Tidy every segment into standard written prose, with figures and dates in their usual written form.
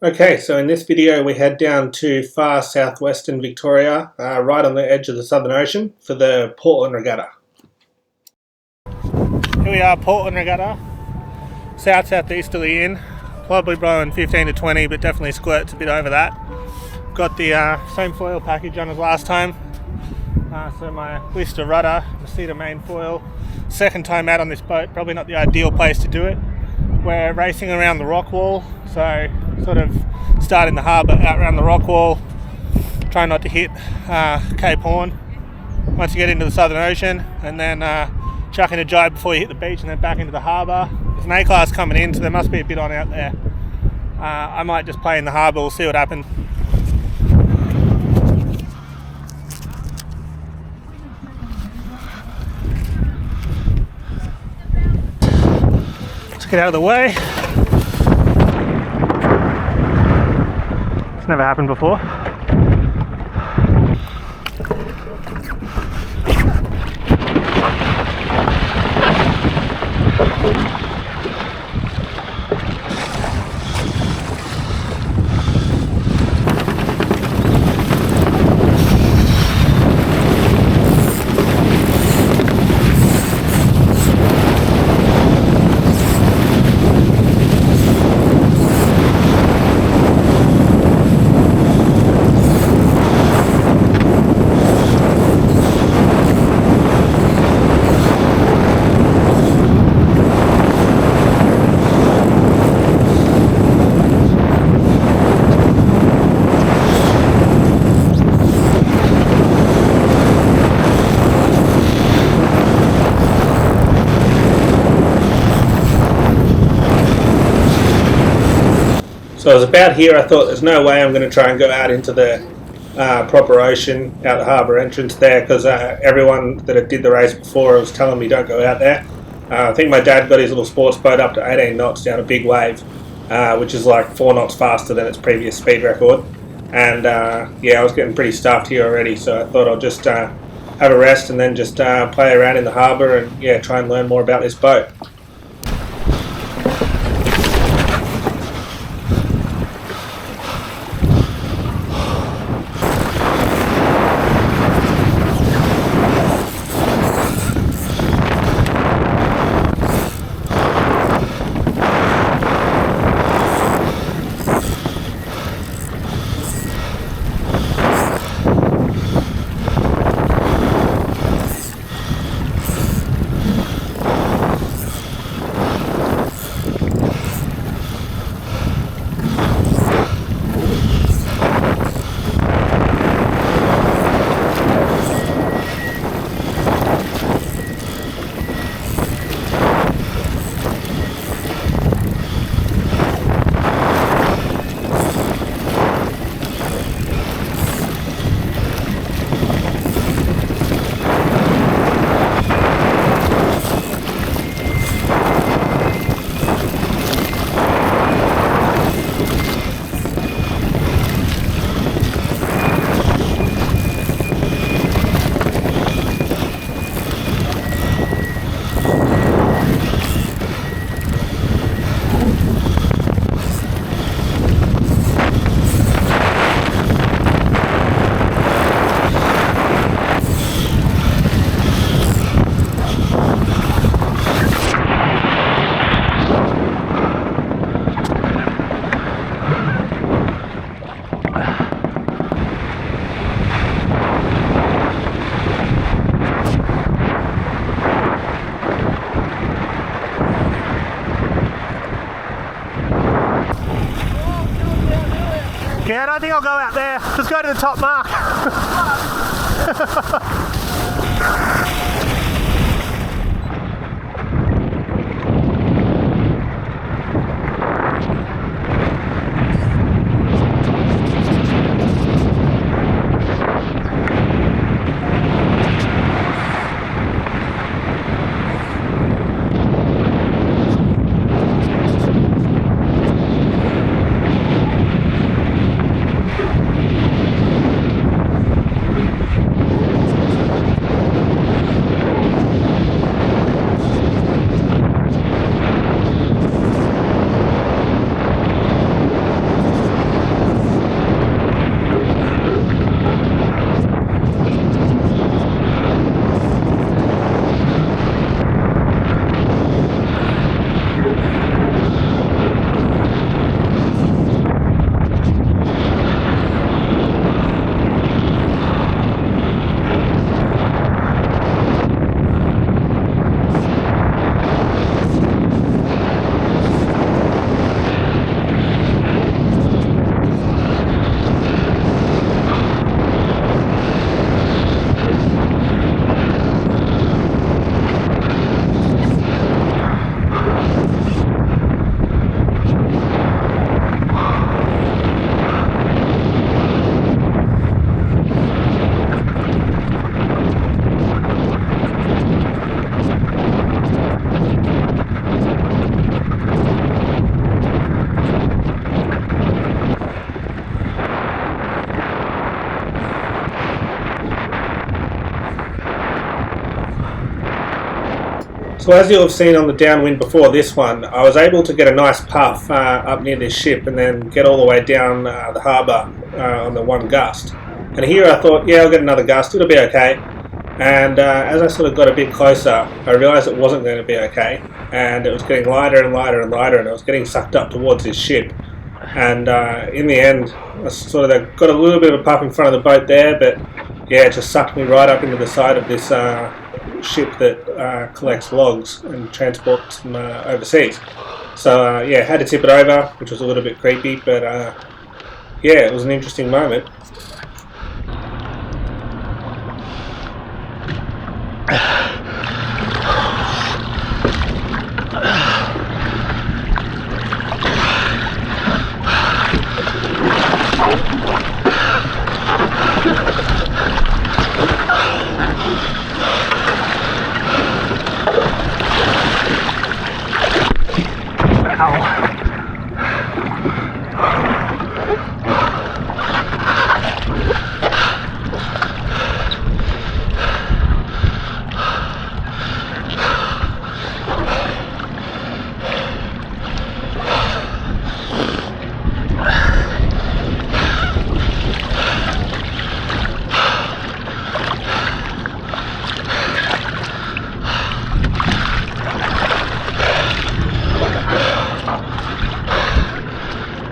Okay, so in this video we head down to far southwestern Victoria, right on the edge of the Southern Ocean, for the Portland Regatta. Here we are, Portland Regatta, south-southeasterly in, probably blowing 15 to 20, but definitely squirts a bit over that. Got the same foil package on as last time, so my blister rudder, the cedar main foil. Second time out on this boat, probably not the ideal place to do it. We're racing around the rock wall, so sort of start in the harbour, out around the rock wall, try not to hit Cape Horn once you get into the Southern Ocean, and then chuck in a jibe before you hit the beach and then back into the harbour. There's an A-class coming in, so there must be a bit on out there. I might just play in the harbour, we'll see what happens. Let's get out of the way. It's never happened before. So I was about here, I thought there's no way I'm going to try and go out into the proper ocean, out the harbour entrance there, because everyone that did the race before was telling me don't go out there. I think my dad got his little sports boat up to 18 knots down a big wave, which is like 4 knots faster than its previous speed record. And yeah, I was getting pretty stuffed here already, so I thought I'll just have a rest and then just play around in the harbour and yeah, try and learn more about this boat. Yeah, I don't think I'll go out there. Just go to the top mark. So as you'll have seen on the downwind before this one, I was able to get a nice puff up near this ship and then get all the way down the harbour on the one gust. And here I thought, yeah, I'll get another gust, it'll be okay. And as I sort of got a bit closer, I realised it wasn't going to be okay. And it was getting lighter and lighter and lighter, and it was getting sucked up towards this ship. And in the end, I sort of got a little bit of a puff in front of the boat there, but yeah, it just sucked me right up into the side of this ship that collects logs and transports them overseas. So yeah, had to tip it over, which was a little bit creepy, but yeah, it was an interesting moment.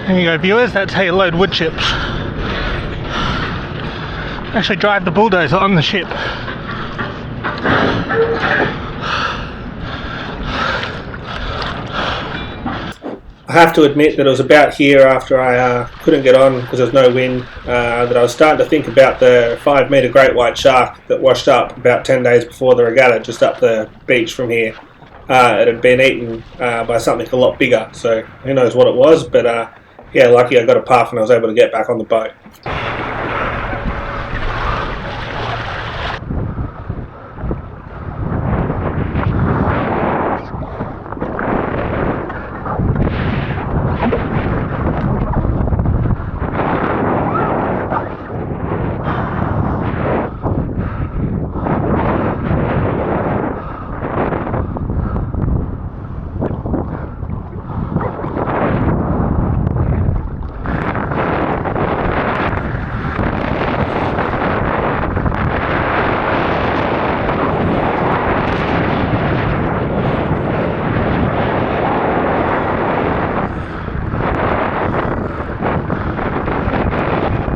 There you go, viewers, that's how you load wood chips. Actually drive the bulldozer on the ship. I have to admit that it was about here after I couldn't get on because there was no wind that I was starting to think about the 5 metre great white shark that washed up about 10 days before the regatta just up the beach from here. It had been eaten by something a lot bigger, so who knows what it was, but yeah, lucky I got a puff and I was able to get back on the boat.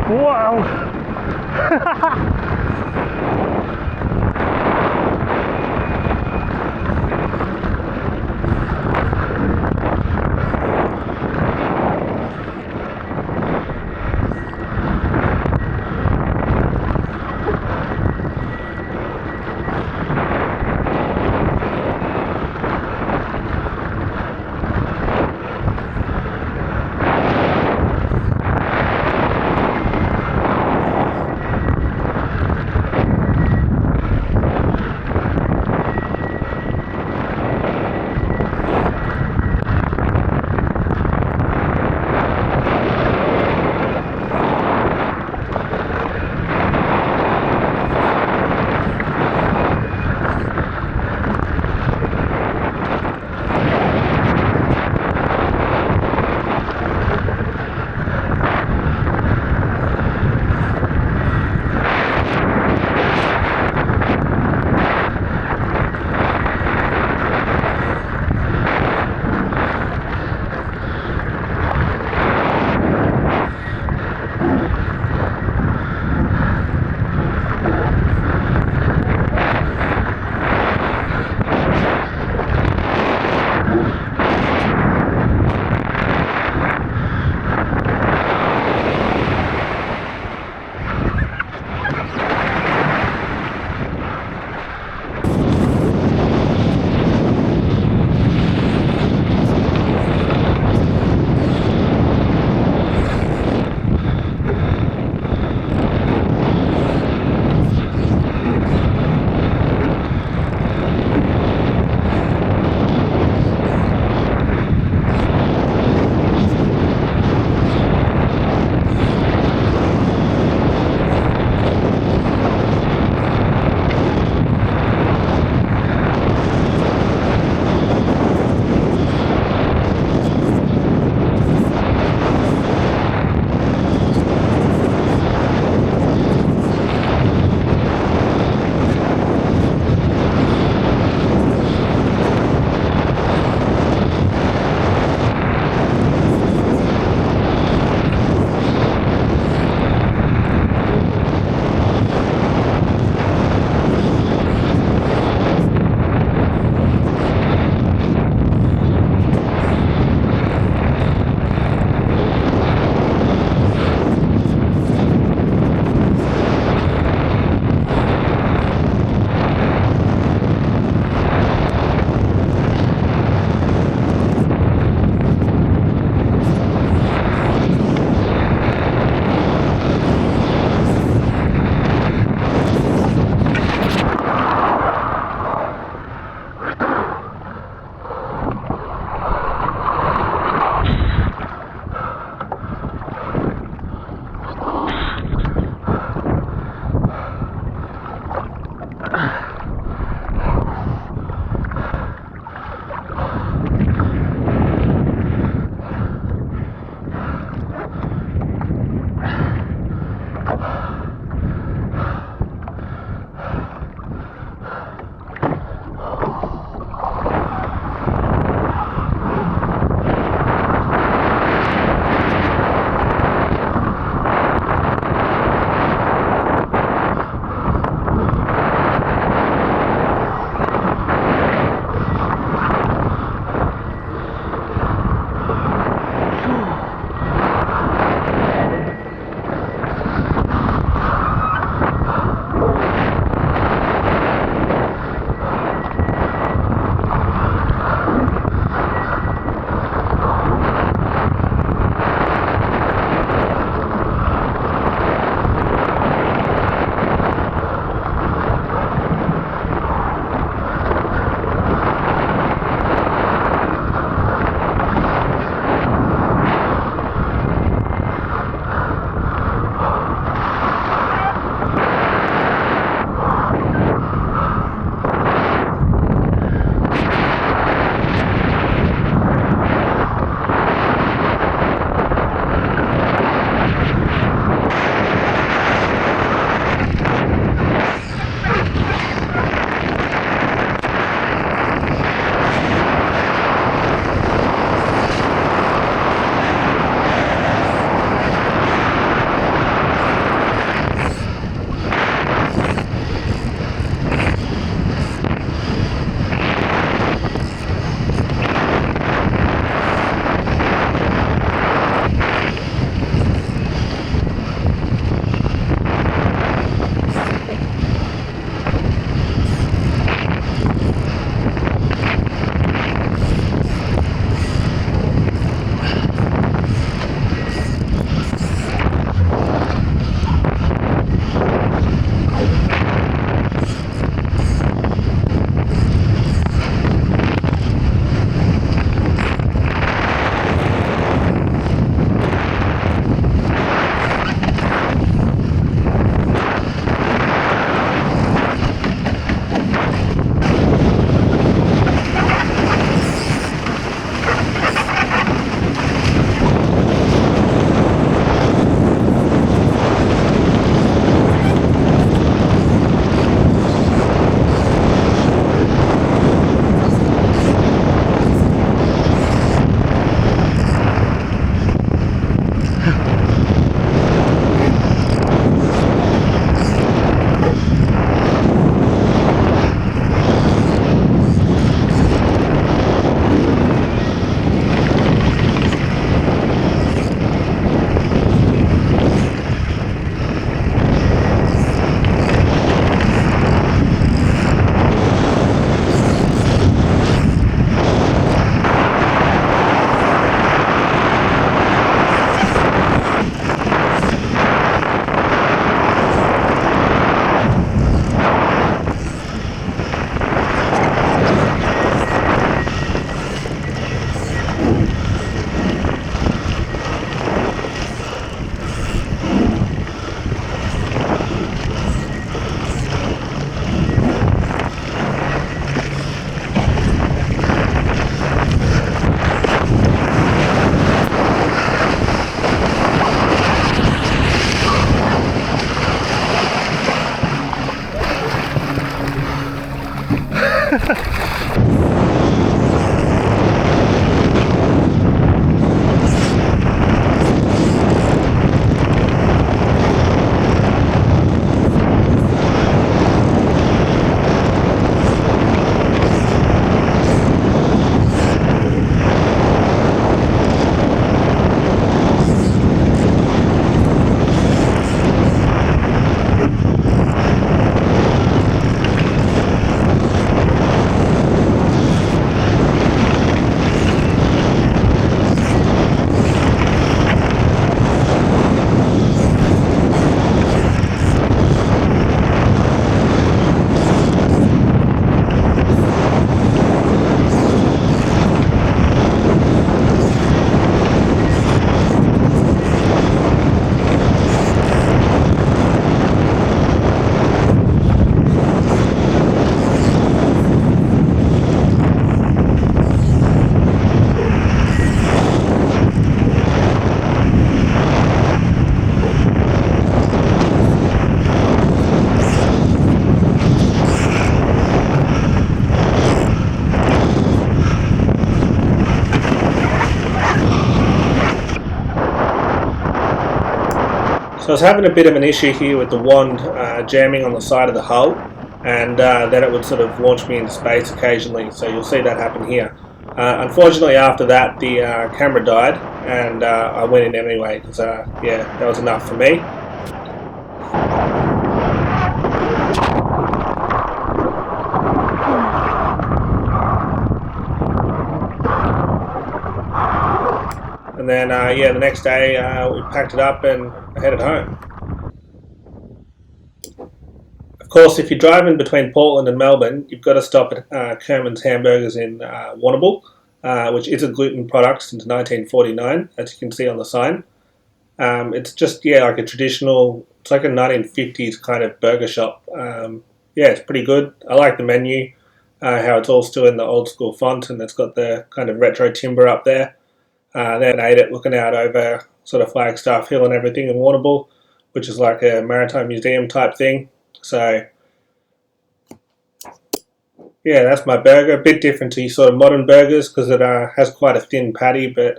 Wow! So I was having a bit of an issue here with the wand jamming on the side of the hull, and then it would sort of launch me into space occasionally, so you'll see that happen here. Unfortunately, after that the camera died, and I went in anyway because yeah, that was enough for me. And then yeah, the next day we packed it up and headed home. Of course, if you're driving between Portland and Melbourne, you've got to stop at Kerman's Hamburgers in Warrnambool, which is a gluten product since 1949, as you can see on the sign. It's just, yeah, like a traditional, it's like a 1950s kind of burger shop. Yeah, it's pretty good. I like the menu, how it's all still in the old school font, and it's got the kind of retro timber up there. Then I ate it looking out over sort of Flagstaff Hill and everything in Warrnambool, which is like a maritime museum type thing. So yeah, that's my burger. A bit different to sort of modern burgers because it has quite a thin patty, but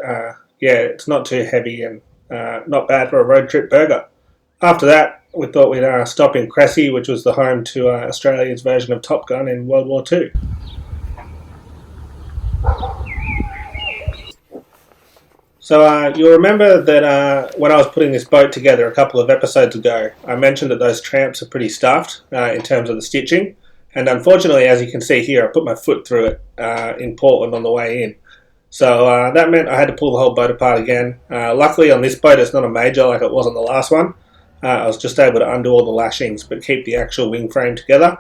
yeah, it's not too heavy and not bad for a road trip burger. After that, we thought we'd stop in Cressy, which was the home to Australia's version of Top Gun in World War II. So you'll remember that when I was putting this boat together a couple of episodes ago, I mentioned that those tramps are pretty stuffed in terms of the stitching. And unfortunately, as you can see here, I put my foot through it in Portland on the way in. So that meant I had to pull the whole boat apart again. Luckily on this boat it's not a major like it was on the last one. I was just able to undo all the lashings but keep the actual wing frame together.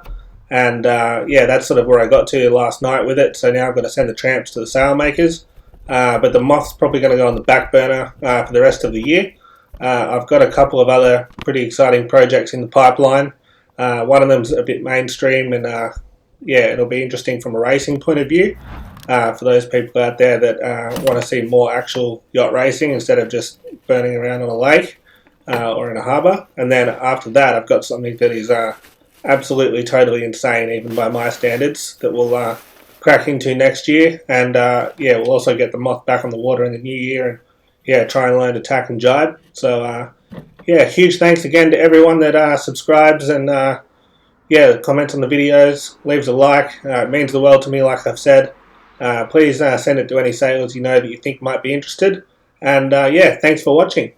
And yeah, that's sort of where I got to last night with it. So now I've got to send the tramps to the sail makers. But the Moth's probably going to go on the back burner for the rest of the year. I've got a couple of other pretty exciting projects in the pipeline. One of them's a bit mainstream, and yeah, it'll be interesting from a racing point of view for those people out there that want to see more actual yacht racing instead of just burning around on a lake or in a harbour. And then after that, I've got something that is absolutely totally insane, even by my standards, that will crack into next year. And yeah, we'll also get the Moth back on the water in the new year, and yeah, try and learn to tack and jibe. So yeah, huge thanks again to everyone that subscribes and yeah, comments on the videos, leaves a like. It means the world to me, like I've said. Please send it to any sailors you know that you think might be interested. And yeah, thanks for watching.